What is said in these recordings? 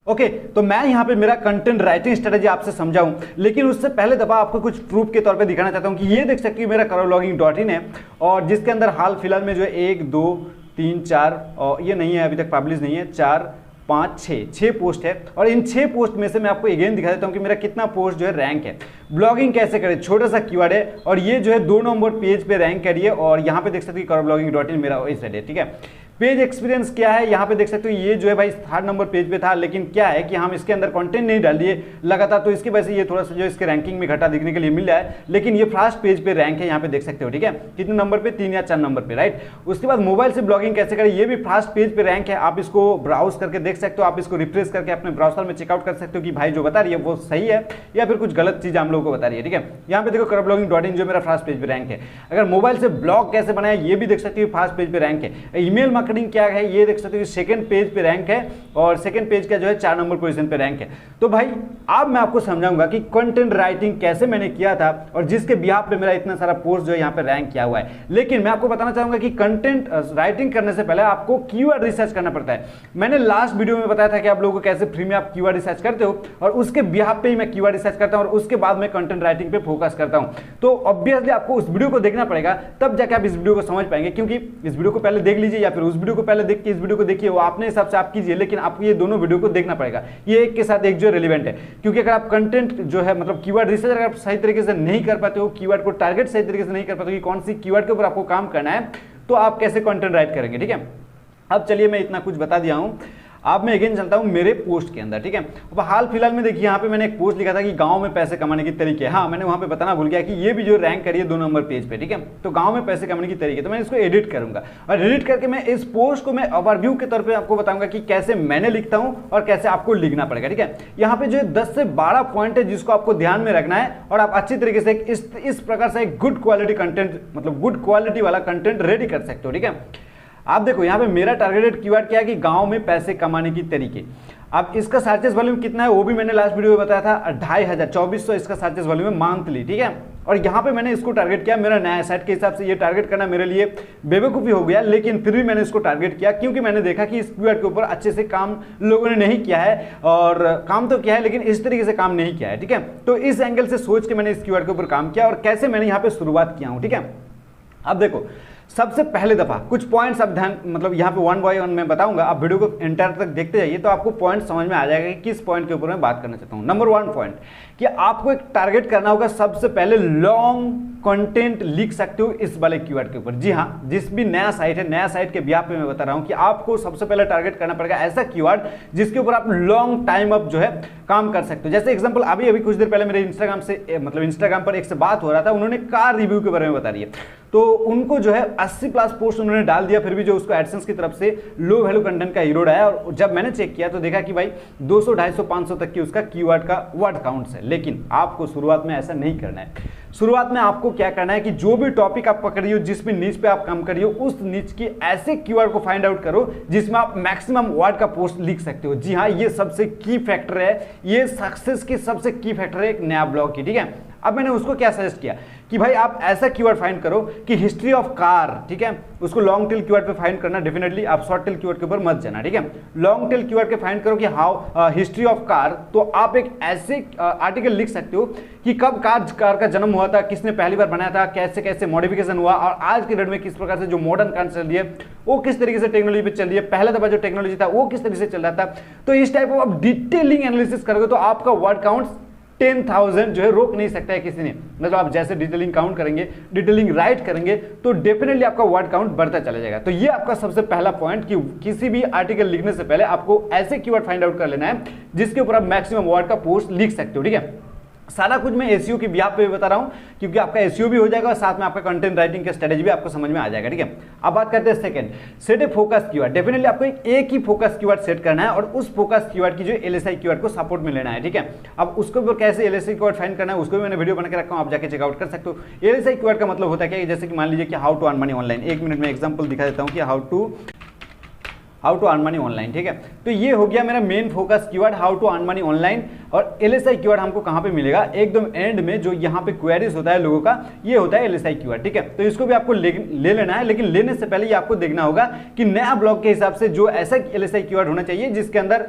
Okay तो मैं यहाँ पे मेरा कंटेंट राइटिंग स्ट्रेटेजी आपसे समझाऊं, लेकिन उससे पहले दफा आपको कुछ प्रूफ के तौर पे दिखाना चाहता हूँ कि ये देख सकते हो मेरा karologing.in है और जिसके अंदर हाल फिलहाल में जो है 1 2 3 4 और ये नहीं है, अभी तक पब्लिश नहीं है, 4 5 6 पोस्ट है और इन 6 पोस्ट में से मैं आपको अगेन दिखा देता हूँ कि मेरा कितना पोस्ट जो है रैंक है। ब्लॉगिंग कैसे करें, छोटा सा कीवर्ड है और ये जो है 2 नंबर पेज पे रैंक करिए और यहाँ पे देख सकते हो karologing.in मेरा वेबसाइट है। ठीक है, पेज एक्सपीरियंस क्या है, यहाँ पे देख सकते हो ये जो है भाई 3rd नंबर पेज पे था, लेकिन क्या है कि हम इसके अंदर कंटेंट नहीं डाल दिए लगातार, तो इसकी वजह से ये थोड़ा सा जो इसके रैंकिंग में घटा दिखने के लिए मिल रहा है, लेकिन ये फर्स्ट पेज पे रैंक है, यहाँ पे देख सकते हो। ठीक है, कितने नंबर पे, 3 या 4 नंबर पे, राइट। उसके बाद मोबाइल से ब्लॉगिंग कैसे करें, ये भी फर्स्ट पेज पे रैंक है, आप इसको ब्राउज करके देख सकते हो, आप इसको रिफ्रेश करके अपने ब्राउजर में चेकआउट कर सकते हो कि भाई जो बता रही है वो सही है या फिर कुछ गलत चीज हम लोगों को बता रही है। ठीक है, यहाँ पे देखो karologing.in जो मेरा फर्स्ट पेज पे रैंक है। अगर मोबाइल से ब्लॉग कैसे बनाया, ये भी देख सकते हो फर्स्ट पेज पे रैंक है। ईमेल मार्केटिंग क्या है, ये देख सकते हो सेकंड पेज पे रैंक है और सेकंड पेज का जो है 4 नंबर पोजीशन पे रैंक है। तो भाई अब मैं आपको समझाऊंगा कि कंटेंट राइटिंग कैसे मैंने किया था और जिसके बिहाफ पे मेरा इतना सारा पोस्ट जो है यहाँ पे रैंक किया हुआ है। लेकिन मैं आपको बताना चाहूंगा कि कंटेंट राइटिंग करने से पहले आपको कीवर्ड रिसर्च करना पड़ता है। मैंने लास्ट वीडियो में बताया था कि आप लोगों को कैसे फ्री में आप कीवर्ड रिसर्च करते हो और उसके बिहाफ पे ही मैं कीवर्ड रिसर्च करता हूं और उसके बाद मैं कंटेंट राइटिंग पे फोकस करता हूं। तो ऑब्वियसली आपको उस वीडियो को देखना पड़ेगा, तब जाके आप इस वीडियो को समझ पाएंगे, क्योंकि इस वीडियो को पहले देख लीजिए या फिर उस वीडियो को पहले देख के इस वीडियो को देखिए, वो आपने हिसाब से आप कीजिए, लेकिन आपको ये दोनों वीडियो को देखना पड़ेगा, ये एक के साथ एक जो रिलेवेंट है। क्योंकि अगर आप कंटेंट जो है मतलब कीवर्ड रिसर्च अगर आप सही तरीके से नहीं कर पाते हो, कीवर्ड को टारगेट सही तरीके से नहीं कर पाते हो कि कौन सी कीवर्ड के ऊपर आपको काम करना है, तो आप कैसे कंटेंट राइट करेंगे। ठीक है, अब चलिए मैं इतना कुछ बता दिया हूं, अब मैं अगेन चलता हूं मेरे पोस्ट के अंदर। ठीक है, अब हाल फिलहाल में देखिए यहाँ पे मैंने एक पोस्ट लिखा था कि गांव में पैसे कमाने के तरीके। हाँ, मैंने वहां पे बताना भूल गया कि ये भी जो रैंक करिए 2 नंबर पेज पे। ठीक है, तो गांव में पैसे कमाने की तरीके, तो मैं इसको एडिट करूंगा और एडिट करके मैं इस पोस्ट को मैं ओवरव्यू के तौर पर आपको बताऊंगा कि कैसे मैंने लिखता हूं और कैसे आपको लिखना पड़ेगा। ठीक है, यहाँ पे जो 10 से 12 पॉइंट है जिसको आपको ध्यान में रखना है और आप अच्छी तरीके से इस प्रकार से एक गुड क्वालिटी कंटेंट मतलब गुड क्वालिटी वाला कंटेंट रेडी कर सकते हो। ठीक है, आप देखो यहाँ पे मेरा टारगेटेड कीवर्ड क्या है कि गांव में पैसे कमाने की तरीके। अब इसका सर्चेस वॉल्यूम कितना है वो भी मैंने लास्ट वीडियो में बताया था, 2500 2400 इसका सर्चेस वॉल्यूम है मंथली। ठीक है, और यहाँ पे मैंने इसको टारगेट किया, मेरा नया साइट के हिसाब से ये टारगेट करना मेरे लिए बेवकूफ़ी हो गया, लेकिन फिर भी मैंने इसको टारगेट किया क्योंकि मैंने देखा कि इस कीवर्ड के ऊपर अच्छे से काम लोगों ने नहीं किया है, और काम तो किया है लेकिन इस तरीके से काम नहीं किया है। ठीक है, तो इस एंगल से सोच के मैंने इस कीवर्ड के ऊपर काम किया और कैसे मैंने यहाँ पे शुरुआत किया हूँ। ठीक है, अब देखो सबसे पहले दफा कुछ पॉइंट्स आप ध्यान मतलब यहाँ पे 1 बाय 1 मैं बताऊंगा, आप वीडियो को एंटर तक देखते जाइए तो आपको पॉइंट समझ में आ जाएगा कि किस पॉइंट के ऊपर मैं बात करना चाहता हूँ। नंबर 1 पॉइंट कि आपको एक टारगेट करना होगा, सबसे पहले लॉन्ग कंटेंट लिख सकते हो इस वाले कीवर्ड के ऊपर। जी हाँ, जिस भी नया साइट है, नया साइट के बिहाफ पे मैं बता रहा हूँ कि आपको सबसे पहले टारगेट करना पड़ेगा ऐसा कीवर्ड जिसके ऊपर आप लॉन्ग टाइम अप जो है काम कर सकते हो। जैसे एग्जांपल अभी कुछ देर पहले मेरे इंस्टाग्राम से मतलब इंस्टाग्राम पर एक से बात हो रहा था, उन्होंने कार रिव्यू के बारे में बता रही है, तो उनको जो है 80+ पोस्ट उन्होंने डाल दिया, फिर भी जो उसको एडसेंस की तरफ से लो वैल्यू कंटेंट का हीरो आया, और जब मैंने चेक किया तो देखा कि भाई 200 250 500 तक की उसका कीवर्ड का वर्ड काउंट्स है। लेकिन आपको शुरुआत में ऐसा नहीं करना है। शुरुआत में आपको क्या करना है कि जो भी टॉपिक आप पकड़ रही हो, जिस भी नीच पे आप काम कर रही हो, उस नीच की ऐसे कीवर्ड को फाइंड आउट करो जिसमें आप मैक्सिमम वर्ड का पोस्ट लिख सकते हो। जी हाँ, ये सबसे की फैक्टर है, ये सक्सेस की सबसे की फैक्टर है एक नया ब्लॉग की। ठीक है, अब मैंने उसको क्या सजेस्ट किया कि भाई आप ऐसा कीवर्ड फाइंड करो कि हिस्ट्री ऑफ कार। ठीक है, उसको लॉन्ग टेल कीवर्ड पे फाइंड करना, डेफिनेटली आप शॉर्ट टेल कीवर्ड के ऊपर मत जाना। ठीक है, लॉन्ग टेल कीवर्ड के फाइंड करो कि हाउ हिस्ट्री ऑफ कार, तो आप एक ऐसे आर्टिकल लिख सकते हो कि कब कार का जन्म हुआ था, किसने पहली बार बनाया था, कैसे कैसे मॉडिफिकेशन हुआ, और आज के डेट में किस प्रकार से जो मॉडर्न कार चल रही है वो किस तरीके से टेक्नोलॉजी पे चल रही है, पहला दफा जो टेक्नोलॉजी था वो किस तरीके से चल रहा था। तो इस टाइप ऑफ आप डिटेलिंग एनालिसिस करोगे तो आपका वर्ड काउंट 10,000 जो है रोक नहीं सकता है किसी ने। मतलब आप जैसे डिटेलिंग काउंट करेंगे, डिटेलिंग राइट करेंगे, तो डेफिनेटली आपका वर्ड काउंट बढ़ता चला जाएगा। तो ये आपका सबसे पहला पॉइंट कि किसी भी आर्टिकल लिखने से पहले आपको ऐसे कीवर्ड फाइंड आउट कर लेना है जिसके ऊपर आप मैक्सिमम वर्ड का पोस्ट लिख सकते हो। ठीक है, सारा कुछ मैं एसईओ की बिहाफ पे भी बता रहा हूं क्योंकि आपका एसईओ भी हो जाएगा और साथ में आपका कंटेंट राइटिंग का स्ट्रेटेजी भी आपको समझ में आ जाएगा। ठीक है, अब बात करते हैं सेकंड, सेट ए फोकस कीवर्ड। डेफिनेटली आपको एक ही फोकस कीवर्ड सेट करना है और उस फोकस कीवर्ड की जो एलएसआई कीवर्ड को सपोर्ट में लेना है। ठीक है, अब उसके ऊपर कैसे एलएसआई कीवर्ड फाइंड करना है उसको भी मैंने वीडियो बना के रखा हूं, आप जाके चेकआउट कर सकते हो। एलएसआई कीवर्ड का मतलब होता है क्या, जैसे कि मान लीजिए कि how to earn money online. 1 minute में एग्जांपल दिखा देता हूं कि how to earn money online, ठीक है। तो ये हो गया मेरा main focus keyword, how to earn money online. और LSI कीवर्ड हमको कहाँ पे मिलेगा, एकदम एंड में जो यहाँ पे क्वेरीज होता है लोगों का, ये होता है LSI कीवर्ड, ठीक है। तो इसको भी आपको ले लेना है, लेकिन लेने से पहले ये आपको देखना होगा कि नया ब्लॉग के हिसाब से जो ऐसा LSI कीवर्ड होना चाहिए जिसके अंदर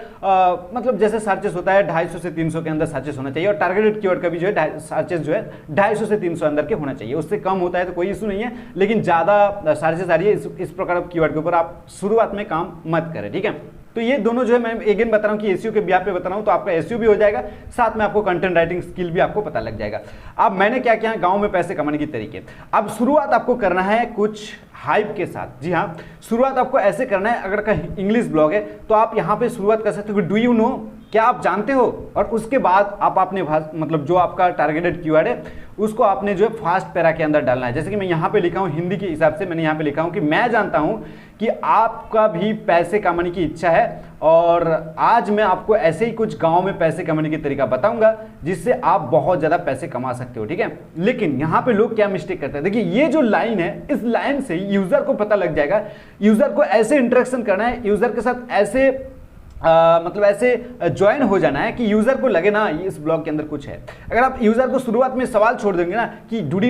मतलब जैसे सर्चेस होता है 250 से 300 के अंदर सर्चेस होना चाहिए, और टारगेटेड कीवर्ड का भी जो है सर्चेस जो है 250 से 300 अंदर के होना चाहिए। उससे कम होता है तो कोई इशू नहीं है, लेकिन ज्यादा सर्चेस आ रही है इस प्रकार कीवर्ड के ऊपर आप शुरुआत में काम मत करें, ठीक है। तो ये दोनों जो है मैं अगेन बता रहा हूं कि एसईओ के ब्याह पे बता रहा हूं, तो आपका एसईओ भी हो जाएगा, साथ में आपको कंटेंट राइटिंग स्किल भी आपको पता लग जाएगा। अब मैंने क्या किया, गांव में पैसे कमाने के तरीके। अब शुरुआत आपको करना है कुछ हाइप के साथ। जी हाँ, शुरुआत आपको ऐसे करना है, अगर का इंग्लिश ब्लॉग है तो आप यहाँ पे शुरुआत कर सकते हो कि डू यू नो, क्या आप जानते हो, और उसके बाद आप अपने मतलब जो आपका टारगेटेड कीवर्ड है उसको आपने जो है फास्ट पैरा के अंदर डालना है। जैसे कि मैं यहाँ पे लिखा हूँ हिंदी के हिसाब से, मैंने यहाँ पे लिखा हूँ कि मैं जानता हूँ कि आपका भी पैसे कमाने की इच्छा है, और आज मैं आपको ऐसे ही कुछ गांव में पैसे कमाने की तरीका बताऊंगा जिससे आप बहुत ज्यादा पैसे कमा सकते हो, ठीक है। लेकिन यहाँ पे लोग क्या मिस्टेक करते हैं, देखिए ये जो लाइन है, इस लाइन से यूजर को पता लग जाएगा, यूजर को ऐसे इंटरेक्शन करना है, यूजर के साथ ऐसे मतलब ऐसे ज्वाइन हो जाना है कि यूजर को लगे ना इस ब्लॉग के अंदर कुछ है। अगर आप यूजर को शुरुआत में सवाल छोड़ देंगे ना कि do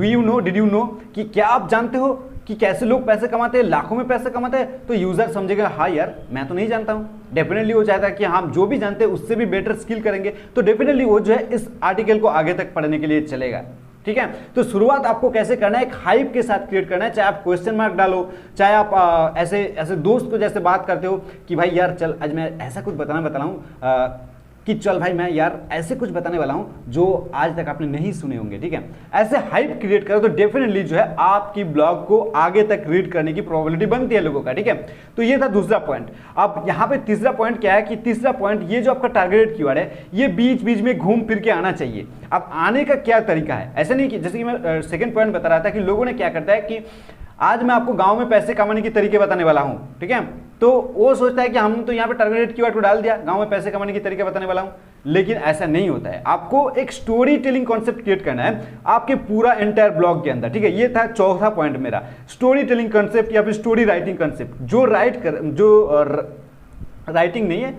you know, did you know, कि क्या आप जानते हो कि कैसे लोग पैसे कमाते हैं, लाखों में पैसे कमाते हैं, तो यूजर समझेगा हाँ यार मैं तो नहीं जानता हूं। डेफिनेटली वो चाहता है कि हम जो भी जानते हैं उससे भी बेटर स्किल करेंगे, तो डेफिनेटली वो जो है इस आर्टिकल को आगे तक पढ़ने के लिए चलेगा, ठीक है। तो शुरुआत आपको कैसे करना है, एक हाइप के साथ क्रिएट करना है। चाहे आप क्वेश्चन मार्क डालो, चाहे आप ऐसे दोस्त को जैसे बात करते हो कि भाई यार चल आज मैं ऐसा कुछ बताने वाला हूँ कि चल भाई मैं यार ऐसे कुछ बताने वाला हूं जो आज तक आपने नहीं सुने होंगे, ठीक है। ऐसे हाइप क्रिएट करो तो डेफिनेटली जो है आपकी ब्लॉग को आगे तक रीड करने की प्रोबेबिलिटी बनती है लोगों का, ठीक है। तो ये था दूसरा पॉइंट। अब यहाँ पे तीसरा पॉइंट क्या है कि तीसरा पॉइंट, ये जो आपका टारगेटेड कीवर्ड है ये बीच बीच में घूम फिर के आना चाहिए। अब आने का क्या तरीका है, ऐसा नहीं कि जैसे कि मैं सेकंड पॉइंट बता रहा था कि लोगों ने क्या करता है कि आज मैं आपको गांव में पैसे कमाने के तरीके बताने वाला हूं, ठीक है। तो वो सोचता है कि हम तो यहाँ पे टारगेटेड कीवर्ड को डाल दिया, गांव में पैसे कमाने के तरीके बताने वाला हूं, लेकिन ऐसा नहीं होता है। आपको एक स्टोरी टेलिंग कॉन्सेप्ट क्रिएट करना है आपके पूरा एंटायर ब्लॉग के अंदर, ठीक है। ये था चौथा पॉइंट मेरा, स्टोरी टेलिंग कॉन्सेप्ट या फिर स्टोरी राइटिंग कॉन्सेप्ट। जो राइटिंग नहीं है,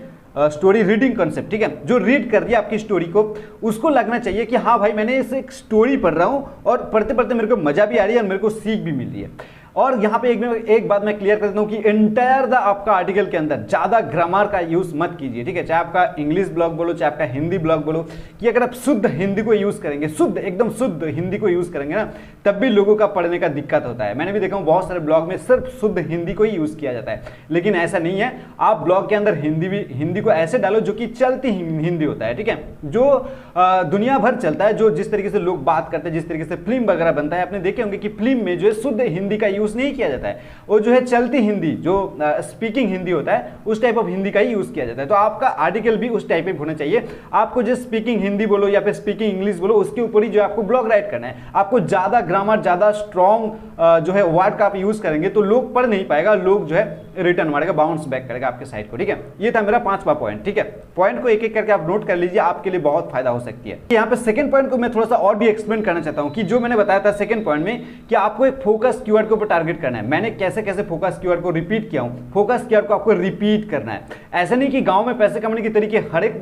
स्टोरी रीडिंग कॉन्सेप्ट, ठीक है। जो रीड कर दिया आपकी स्टोरी को, उसको लगना चाहिए कि हाँ भाई मैंने इसे एक स्टोरी पढ़ रहा हूं और पढ़ते पढ़ते मेरे को मजा भी आ रही है और मेरे को सीख भी मिल रही है। और यहाँ पे एक बात मैं क्लियर कर देता हूँ कि एंटायर द आपका आर्टिकल के अंदर ज्यादा ग्रामर का यूज मत कीजिए, ठीक है। चाहे आपका इंग्लिश ब्लॉग बोलो, चाहे आपका हिंदी ब्लॉग बोलो, कि अगर आप शुद्ध हिंदी को यूज करेंगे, शुद्ध एकदम शुद्ध हिंदी को यूज करेंगे ना, तब भी लोगों का पढ़ने का दिक्कत होता है। मैंने भी देखा हूँ बहुत सारे ब्लॉग में सिर्फ शुद्ध हिंदी को ही यूज किया जाता है, लेकिन ऐसा नहीं है। आप ब्लॉग के अंदर हिंदी को ऐसे डालो जो कि चलती हिंदी होता है, ठीक है, जो दुनिया भर चलता है, जो जिस तरीके से लोग बात करते हैं, जिस तरीके से फिल्म वगैरह बनता है, आपने देखे होंगे कि फिल्म में जो है शुद्ध हिंदी का यूज नहीं किया जाता है, वो जो है चलती हिंदी, जो स्पीकिंग हिंदी होता है, उस टाइप ऑफ हिंदी का ही यूज किया जाता है। तो आपका आर्टिकल भी उस टाइप होना चाहिए। आपको जो स्पीकिंग हिंदी बोलो या फिर स्पीकिंग इंग्लिश बोलो, उसके ऊपर ही जो आपको ब्लॉग राइट करना है। आपको ज्यादा ग्रामर, ज्यादा स्ट्रॉन्ग जो है वर्ड का आप यूज करेंगे तो लोग पढ़ नहीं पाएगा, लोग जो है रिटर्न मारेगा, बाउंस बैक करेगा आपके साइट को, ठीक है। ये था मेरा पांचवा पॉइंट, ठीक है। पॉइंट को एक एक करके आप नोट कर लीजिए, आपके लिए बहुत फायदा हो सकती है। यहाँ पे सेकंड पॉइंट को मैं थोड़ा सा और भी एक्सप्लेन करना चाहता हूँ कि जो मैंने बताया था सेकंड पॉइंट में कि आपको एक फोकस कीवर्ड के ऊपर टारगेट करना है। मैंने कैसे कैसे फोकस कीवर्ड को रिपीट किया हूं। फोकस कीवर्ड को आपको रिपीट करना है। ऐसा नहीं कि गांव में पैसे कमाने के तरीके हर एक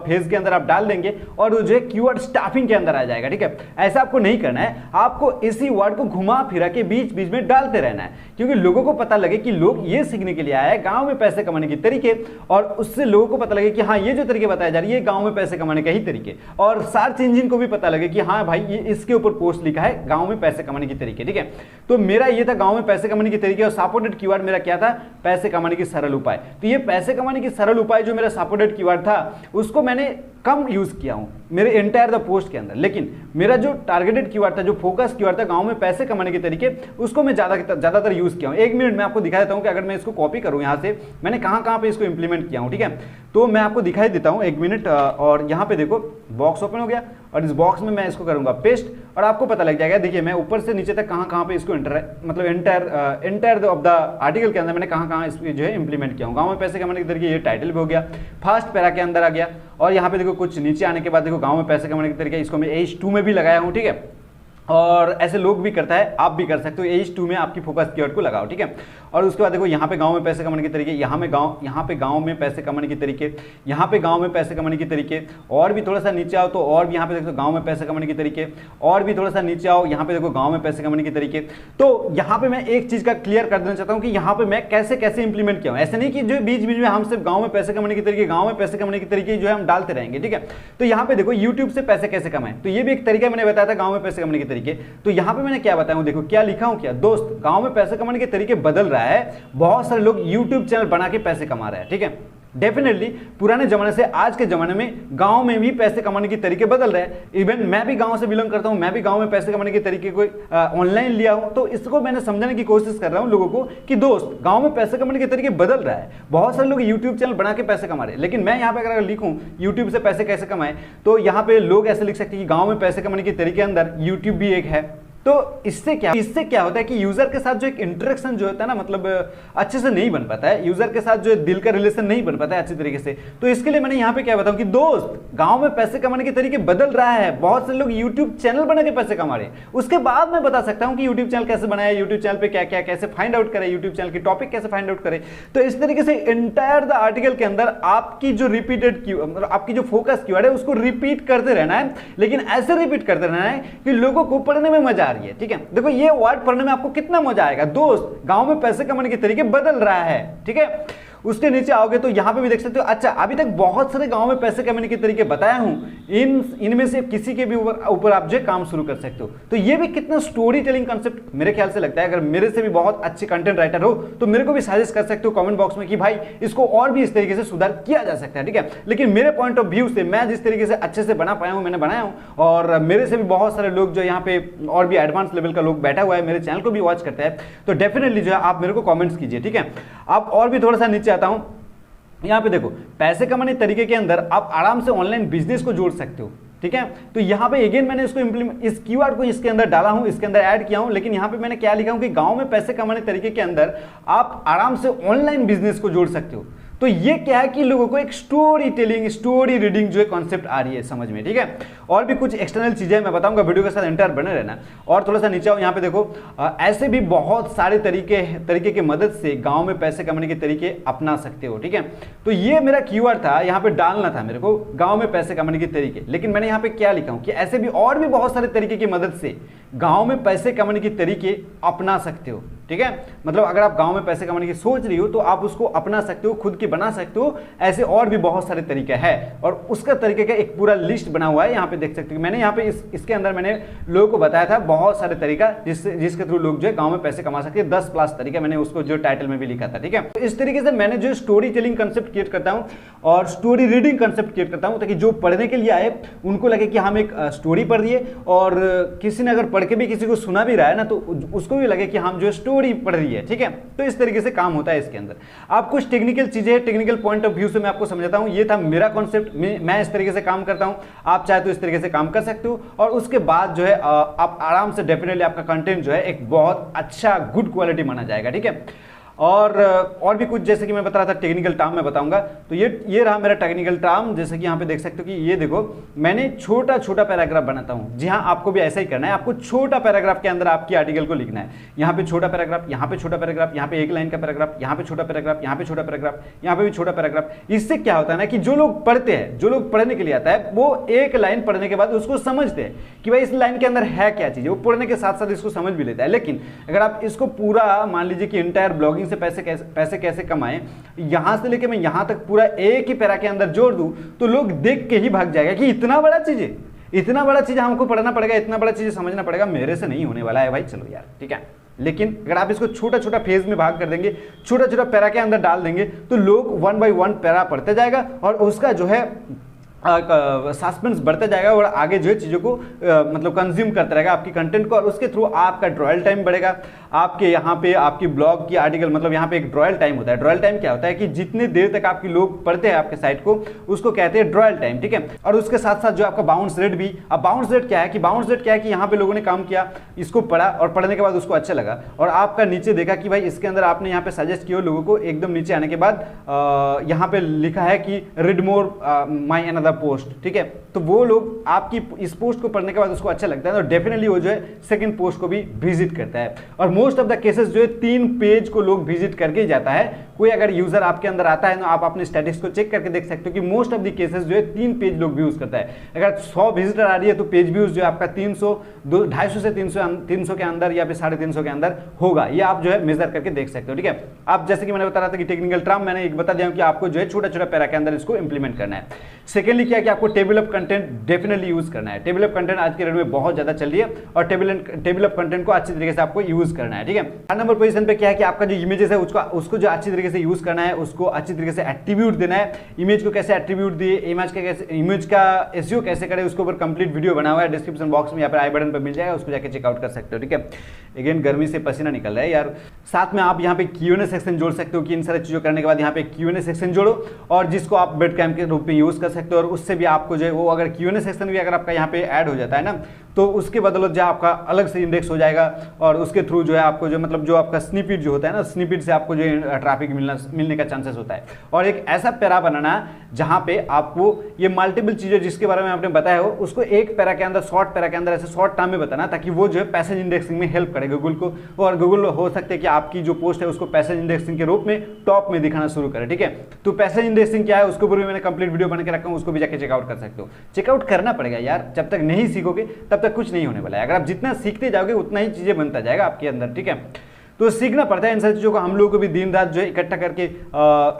फेज के अंदर आप डाल देंगे और जो है कीवर्ड स्टाफिंग के अंदर आ जाएगा, ठीक है। ऐसा आपको नहीं करना है। आपको इसी वर्ड को घुमा फिरा के बीच बीच में डालते रहना है, क्योंकि लोगों को पता लगे कि लोग ये सीखने के लिए आए हैं गांव में पैसे कमाने के तरीके, और उससे लोगों को पता लगे कि हाँ ये जो तरीके बताए जा रही है गांव में पैसे कमाने का ही तरीके, और सर्च इंजन को भी पता लगे कि हाँ भाई ये इसके ऊपर पोस्ट लिखा है गांव में पैसे कमाने के तरीके, ठीक है। तो मेरा ये था गांव में पैसे कमाने के तरीके, और सपोर्टेड कीवर्ड मेरा क्या था, पैसे कमाने की सरल उपाय। तो ये पैसे कमाने की सरल उपाय जो मेरा सपोर्टेड कीवर्ड था उसको मैंने कम यूज किया हूं मेरे एंटायर द पोस्ट के अंदर, लेकिन मेरा जो टारगेटेड कीवर्ड था, जो फोकस कीवर्ड था गांव में पैसे कमाने के तरीके, उसको मैं ज्यादातर यूज किया हूं। एक मिनट में आपको दिखा देता हूं कि अगर मैं इसको कॉपी करूं यहां से, मैंने कहां पे इसको इंप्लीमेंट किया हूं, ठीक है। तो मैं आपको दिखाई देता हूं, एक मिनट। और यहां पे देखो बॉक्स ओपन हो गया, और इस बॉक्स में मैं इसको करूंगा पेस्ट, और आपको पता लग जाएगा। देखिए मैं ऊपर से नीचे तक कहां पे इसको एंटायर ऑफ द आर्टिकल के अंदर मैंने कहां इसको जो है इंप्लीमेंट किया हूं। गांव में पैसे कमाने के तरीके, ये टाइटल भी हो गया, फर्स्ट पैरा के अंदर आ गया, और यहाँ पे देखो कुछ नीचे आने के बाद देखो गांव में पैसे कमाने के तरीके, इसको मैं H2 में भी लगाया हूँ, ठीक है। और ऐसे लोग भी करता है, आप भी कर सकते हो। एज 2 में आपकी फोकस कीवर्ड को लगाओ, ठीक है। और उसके बाद देखो यहाँ पे गांव में पैसे कमाने के तरीके, यहाँ पे गांव में पैसे कमाने के तरीके, यहाँ पे गांव में पैसे कमाने के तरीके, और भी थोड़ा सा नीचे आओ तो और भी यहाँ पे देखो गांव में पैसे कमाने के तरीके, और भी थोड़ा सा नीचे आओ यहाँ पे देखो गांव में पैसे कमाने के तरीके। तो यहाँ पे मैं एक चीज का क्लियर कर देना चाहता हूँ कि यहाँ पे मैं कैसे कैसे इंप्लीमेंट किया हूँ। ऐसे नहीं कि जो बीच बीच में हम सिर्फ गाँव में पैसे कमाने के तरीके, गाँव में पैसे कमाने के तरीके जो है हम डालते रहेंगे, ठीक है। तो यहाँ पे देखो यूट्यूब से पैसे कैसे कमाएं, तो ये भी एक तरीका मैंने बताया था गाँव में पैसे कमाने के तरीके। तो यहाँ पे मैंने क्या बताया हूँ, देखो क्या लिखा हूँ, क्या दोस्त, गांव में पैसे कमाने के तरीके बदल रहा है, बहुत सारे लोग YouTube चैनल बना के पैसे कमा रहे हैं, ठीक है। डेफिनेटली पुराने जमाने से आज के जमाने में गांव में भी पैसे कमाने के तरीके बदल रहे हैं। इवन मैं भी गांव से बिलोंग करता हूं, मैं भी गांव में पैसे कमाने के तरीके को ऑनलाइन लिया हूं, तो इसको मैंने समझाने की कोशिश कर रहा हूं लोगों को कि दोस्त गांव में पैसे कमाने के तरीके बदल रहा है, बहुत सारे लोग यूट्यूब चैनल बना के पैसे कमा रहे हैं। लेकिन मैं यहाँ पे अगर लिखूं यूट्यूब से पैसे कैसे कमाए, तो यहाँ पे लोग ऐसे लिख सकते हैं कि गाँव में पैसे कमाने के तरीके अंदर यूट्यूब भी एक है। तो इससे क्या होता है कि यूजर के साथ जो एक इंटरेक्शन जो होता है ना, मतलब अच्छे से नहीं बन पाता है, यूजर के साथ जो दिल का रिलेशन नहीं बन पाता है अच्छी तरीके से। तो इसके लिए मैंने यहाँ पे क्या बताऊं कि दोस्त गांव में पैसे कमाने के तरीके बदल रहा है, बहुत से लोग यूट्यूब चैनल बना के पैसे कमा रहे हैं। उसके बाद मैं बता सकता हूं कि यूट्यूब चैनल कैसे बनाया, यूट्यूब चैनल पे क्या क्या कैसे फाइंड आउट करे, यूट्यूब चैनल की टॉपिक कैसे फाइंड आउट करे। तो इस तरीके से एंटायर द आर्टिकल के अंदर आपकी जो रिपीटेड मतलब आपकी जो फोकस कीवर्ड है उसको रिपीट करते रहना है, लेकिन ऐसे रिपीट करते रहना है कि लोगों को पढ़ने में मजा आ रही है, ठीक है। देखो ये वर्ड पढ़ने में आपको कितना मजा आएगा, दोस्त गांव में पैसे कमाने के तरीके बदल रहा है, ठीक है। उसके नीचे आओगे तो यहां पे भी देख सकते हो, अच्छा अभी तक बहुत सारे गांव में पैसे कमाने के तरीके बताया हूं, इनमें से किसी के भी ऊपर आप जो काम शुरू कर सकते हो। तो ये भी कितना स्टोरी टेलिंग कंसेप्ट मेरे ख्याल से लगता है। अगर मेरे से भी बहुत अच्छे कंटेंट राइटर हो तो मेरे को भी सजेस्ट कर सकते हो कमेंट बॉक्स में कि भाई इसको और भी इस तरीके से सुधार किया जा सकता है, ठीक है। लेकिन मेरे पॉइंट ऑफ व्यू से मैं जिस तरीके से अच्छे से बना पाया हूं, मैंने बनाया हूं, और मेरे से भी बहुत सारे लोग जो यहाँ पे और भी एडवांस लेवल का लोग बैठा हुआ है, मेरे चैनल को भी वॉच करता है, तो डेफिनेटली जो है आप मेरे को कमेंट्स कीजिए, ठीक है। आप और भी थोड़ा सा नीचे आता हूं, यहाँ पे देखो पैसे कमाने तरीके के अंदर आप आराम से ऑनलाइन बिजनेस को जोड़ सकते हो, ठीक है। तो यहाँ पे अगेन मैंने इसको इंप्लीमेंट, इस कीवर्ड को इसके अंदर डाला हूँ, इसके अंदर ऐड किया हूँ। लेकिन यहाँ पे मैंने क्या लिखा हूँ कि गांव में पैसे कमाने तरीके के अंदर आप आराम से ऑनलाइन बिजनेस को जोड़ सकते हो। तो ये क्या है कि लोगों को एक स्टोरी टेलिंग, स्टोरी रीडिंग जो है कॉन्सेप्ट आ रही है समझ में, ठीक है। और भी कुछ एक्सटर्नल चीजें मैं बताऊंगा, वीडियो के साथ एंटायर बने रहना। और थोड़ा सा नीचे आओ, यहाँ पे देखो ऐसे भी बहुत सारे तरीके की मदद से गांव में पैसे कमाने के तरीके अपना सकते हो, ठीक है। तो ये मेरा कीवर्ड था, यहाँ पे डालना था मेरे को गांव में पैसे कमाने के तरीके। लेकिन मैंने यहाँ पे क्या लिखा हूँ कि ऐसे भी और भी बहुत सारे तरीके की मदद से गांव में पैसे कमाने के तरीके अपना सकते हो, ठीक है। मतलब अगर आप गांव में पैसे कमाने की सोच रही हो तो आप उसको अपना सकते हो, खुद की बना सकते हो। ऐसे और भी बहुत सारे तरीके हैं और उसका तरीके का एक पूरा लिस्ट बना हुआ है, यहाँ पे देख सकते हो। मैंने यहाँ पे इसके अंदर मैंने लोगों को बताया था बहुत सारे तरीका जिसके थ्रू लोग जो है गांव में पैसे कमा सकते हैं, 10+ तरीका मैंने उसको जो टाइटल में भी लिखा था, ठीक है। तो इस तरीके से मैंने जो स्टोरी टेलिंग कंसेप्ट क्रिएट करता हूँ और स्टोरी रीडिंग कंसेप्ट क्रिएट करता हूँ, ताकि जो पढ़ने के लिए आए उनको लगे कि हम एक स्टोरी पढ़ रही है, और किसी ने अगर पढ़ के भी किसी को सुना भी रहा है ना तो उसको भी लगे कि हम जो स्टोरी पढ़ रही है, ठीक है। तो इस तरीके से काम होता है इसके अंदर। आप कुछ टेक्निकल चीजें, टेक्निकल पॉइंट ऑफ व्यू से मैं आपको समझाता हूं। ये था मेरा कॉन्सेप्ट, मैं इस तरीके से काम करता हूं, आप चाहे तो इस तरीके से काम कर सकते हो। और उसके बाद जो है आप आराम से डेफिनेटली आपका कंटेंट जो है एक बहुत अच्छा गुड क्वालिटी माना जाएगा, ठीक है। और भी कुछ जैसे कि मैं बता रहा था टेक्निकल टर्म मैं बताऊंगा। तो ये रहा मेरा टेक्निकल टर्म, जैसे कि यहाँ पे देख सकते हो कि ये देखो मैंने छोटा छोटा पैराग्राफ बनाता हूँ। जी हाँ, आपको भी ऐसा ही करना है, आपको छोटा पैराग्राफ के अंदर आपकी आर्टिकल को लिखना है। यहाँ पे छोटा पैराग्राफ, यहाँ पे छोटा पैराग्राफ, यहाँ पे एक लाइन का पैराग्राफ, यहाँ पे छोटा पैराग्राफ, यहाँ पे छोटा पैराग्राफ, यहाँ पे भी छोटा पैराग्राफ। इससे क्या होता है ना कि जो लोग पढ़ते हैं, जो लोग पढ़ने के लिए आता है, वो एक लाइन पढ़ने के बाद उसको समझते हैं कि भाई इस लाइन के अंदर है क्या चीज, वो पढ़ने के साथ साथ इसको समझ भी लेता है। लेकिन अगर आप इसको पूरा मान लीजिए कि इंटायर ब्लॉगिंग से पैसे कैसे कमाएं, यहां से लेके मैं यहां तक पूरा एक ही पैरा के अंदर जोड़ दूं तो लोग देख के ही भाग जाएगा कि इतना बड़ा चीज है, इतना बड़ा चीज हमको पढ़ना पड़ेगा, इतना बड़ा चीज समझना पड़ेगा, मेरे से नहीं होने वाला है भाई, चलो यार, ठीक है। लेकिन अगर आप इसको छोटा छोटा फेज में भाग कर देंगे, छोटा छोटा पैरा के अंदर डाल देंगे, तो लोग 1 by 1 पैरा पढ़ते जाएगा और उसका जो है सस्पेंस बढ़ता जाएगा और आगे जो है चीज़ों को मतलब कंज्यूम करता रहेगा आपकी कंटेंट को, और उसके थ्रू आपका ड्रॉयल टाइम बढ़ेगा। आपके यहाँ पे आपकी ब्लॉग की आर्टिकल, मतलब यहाँ पे एक ड्रॉयल टाइम होता है। ड्रॉयल टाइम क्या होता है कि जितने देर तक आपके लोग पढ़ते हैं आपके साइट को, उसको कहते हैं ड्रॉयल टाइम, ठीक है। और उसके साथ साथ जो आपका बाउंस रेट भी, अब बाउंस रेट क्या है कि बाउंस रेट क्या है कि यहाँ पे लोगों ने काम किया, इसको पढ़ा और पढ़ने के बाद उसको अच्छा लगा, और आपका नीचे देखा कि भाई इसके अंदर आपने यहाँ पे सजेस्ट किया लोगों को, एकदम नीचे आने के बाद यहाँ पे लिखा है कि read more my another post, ठीक है। तो वो लोग आपकी इस पोस्ट को पढ़ने के बाद उसको अच्छा लगता है तो डेफिनेटली वो जो है सेकंड पोस्ट को भी विजिट करता है। और मोस्ट ऑफ द केसेस जो है 3 पेज को लोग विजिट करके ही जाता है। कोई अगर यूजर आपके अंदर आता है तो आप अपने स्टैटिस्टिक्स को चेक करके देख सकते हो कि मोस्ट ऑफ द केसेस जो है 3 पेज लोग व्यूज करता है। अगर 100 विजिटर आ रही है तो पेज व्यूज जो है आपका 300 250 से 300 के अंदर या फिर 350 के अंदर होगा। ये आप जो है मेजर करके देख सकते हो, ठीक है। आप जैसे कि मैंने बता रहा था कि टेक्निकल टर्म मैंने एक बता दिया कि आपको जो है छोटा छोटा पैरा के अंदर इसको इंप्लीमेंट करना है। सेकेंडली क्या है कि आपको table of content definitely use करना है। टेबल ऑफ कंटेंट आज के डेट में बहुत ज्यादा चल रही है और टेबल ऑफ कंटेंट को अच्छी तरीके से आपको यूज करना है, ठीक है। 4 नंबर पोजीशन पे क्या है कि आपका जो इमेजेस है उसको जो अच्छी तरीके से यूज करना है, उसको अच्छी तरीके से एट्रीब्यूट देना है। इमेज को कैसे एट्रीब्यूट दिए, इमेज का एसईओ कैसे करें, उसके ऊपर कंप्लीट वीडियो बना हुआ है, डिस्क्रिप्शन बॉक्स में या फिर आई बटन पर मिल जाएगा, उसको जाके चेकआउट कर सकते हो, ठीक है। अगेन गर्मी से पसीना निकल रहा है यार। साथ में आप यहाँ पे Q&A सेक्शन जोड़ सकते हो कि इन सारी चीजों करने के बाद यहाँ पे Q&A सेक्शन जोड़ो और जिसको आप बेड कैम के रूप में यूज कर सकते हो। और उससे भी आपको जो है वो अगर Q&A सेक्शन भी अगर आपका यहाँ पे ऐड हो जाता है ना तो उसके बदौलत जो आपका अलग से इंडेक्स हो जाएगा और उसके थ्रू जो है आपको जो मतलब जो आपका स्निपेट जो होता है ना, स्निपेट से आपको जो ट्रैफिक मिलने का चांसेस होता है। और एक ऐसा पैरा बनाना जहां पे आपको ये मल्टीपल चीजें जिसके बारे में आपने बताया हो उसको एक पैरा के अंदर, शॉर्ट पैरा के अंदर ऐसे शॉर्ट टर्म में बताना ताकि वो जो है पैसेज इंडेक्सिंग में हेल्प करे गूगल को। और गूगल हो सकता है कि आपकी जो पोस्ट है उसको पैसेज इंडेक्सिंग के रूप में टॉप में दिखाना शुरू करे, ठीक है। तो पैसेज इंडेक्सिंग क्या है उसके ऊपर भी मैंने कंप्लीट वीडियो बना के रखा हूं, उसको भी जाके चेकआउट कर सकते हो। चेकआउट करना पड़ेगा यार, जब तक नहीं सीखोगे तब तक कुछ नहीं होने वाला है। अगर आप जितना सीखते जाओगे उतना ही चीजें बनता जाएगा आपके अंदर, ठीक है। तो सीखना पड़ता है इन सारी चीज़ों को, हम लोगों को भी दिन रात जो है इकट्ठा करके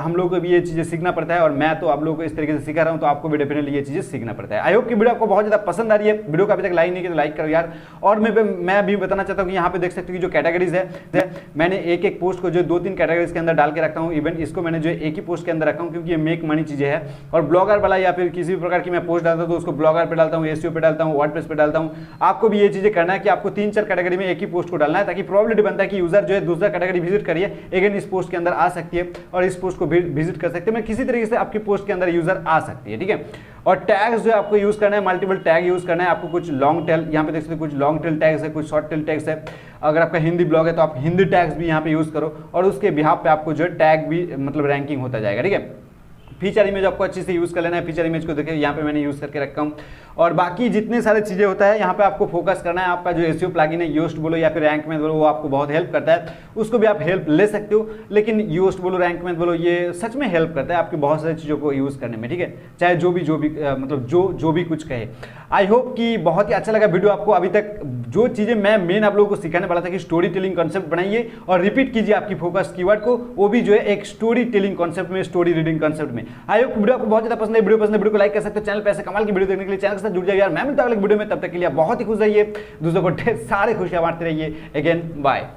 हम लोगों को भी ये चीज़ें सीखना पड़ता है। और मैं तो आप लोगों को इस तरीके से सिखा रहा हूँ तो आपको भी डेफिनेटली ये चीज़ें सीखना पड़ता है। आई होप कि वीडियो आपको बहुत ज़्यादा पसंद आ रही है। वीडियो को अभी तक लाइक नहीं किया तो लाइक करो यार। और मैं भी बताना चाहता हूँ कि यहाँ पे देख सकते हो कि जो कैटेगरीज है मैंने एक पोस्ट को जो 2-3 कैटेगरीज के अंदर डाल के रखता हूँ। इवन इसको मैंने जो एक ही पोस्ट के अंदर रखा हूँ क्योंकि ये मेक मनी चीज़ें है। और ब्लॉगर वाला या फिर किसी भी प्रकार की मैं पोस्ट डालता हूँ तो उसको ब्लॉगर पे डालता हूँ, एसईओ पे डालता हूँ, वर्डप्रेस पे डालता हूँ। आपको भी ये चीज़ें करना है कि आपको 3-4 कैटेगरी में एक ही पोस्ट को डालना है ताकि प्रॉबिलिटी बनता है कि यूजर जो है दूसरा कैटेगरी विजिट करिए अगेन इस पोस्ट के अंदर आ सकती है और इस पोस्ट को विजिट कर सकते हैं। मैं किसी तरीके से आपकी पोस्ट के अंदर यूजर आ सकती है, ठीक है। और टैग्स जो है आपको यूज करना है, मल्टीपल टैग यूज करना है। आपको कुछ लॉन्ग टेल यहाँ पे देख सकते हो, कुछ लॉन्ग टेल टैग्स है, कुछ शॉर्ट टेल टैग्स है। अगर आपका हिंदी ब्लॉग है तो आप हिंदी टैग्स भी यहाँ पे यूज करो और उसके बिहाफ पे आपको जो है टैग भी मतलब रैंकिंग होता जाएगा, ठीक है। फीचर इमेज आपको अच्छे से यूज कर लेना है। फीचर इमेज को देखिए यहाँ पे मैंने यूज करके रखा हूँ। और बाकी जितने सारे चीजें होता है यहाँ पे आपको फोकस करना है। आपका जो एसईओ प्लगइन है योस्ट बोलो या फिर रैंक मैथ बोलो वो आपको बहुत हेल्प करता है, उसको भी आप हेल्प ले सकते हो। लेकिन योस्ट बोलो, रैंक मैथ बोलो, ये सच में हेल्प करता है आपकी बहुत सारी चीज़ों को यूज करने में, ठीक है। चाहे जो भी मतलब जो भी कुछ कहे। आई होप कि बहुत ही अच्छा लगा वीडियो आपको। अभी तक जो चीज़ें मैं मेन आप लोगों को सिखाने वाला था कि स्टोरी टेलिंग कॉन्सेप्ट बनाइए और रिपीट कीजिए आपकी फोकस कीवर्ड को, वो भी जो है एक स्टोरी टेलिंग कॉन्सेप्ट में, स्टोरी रीडिंग कॉन्सेप्ट में। आई होप वीडियो आपको बहुत ज्यादा पसंद है। वीडियो को लाइक कर सकते हो। चैनल पे ऐसे कमाल की वीडियो देखने के लिए चैनल के साथ जुड़ जाइए यार। मैं मिलता हूं अगले वीडियो में, तब तक के लिए बहुत ही खुश रहिए, दूसरों को ढेर सारे खुशियां बांटते रहिए। Again bye.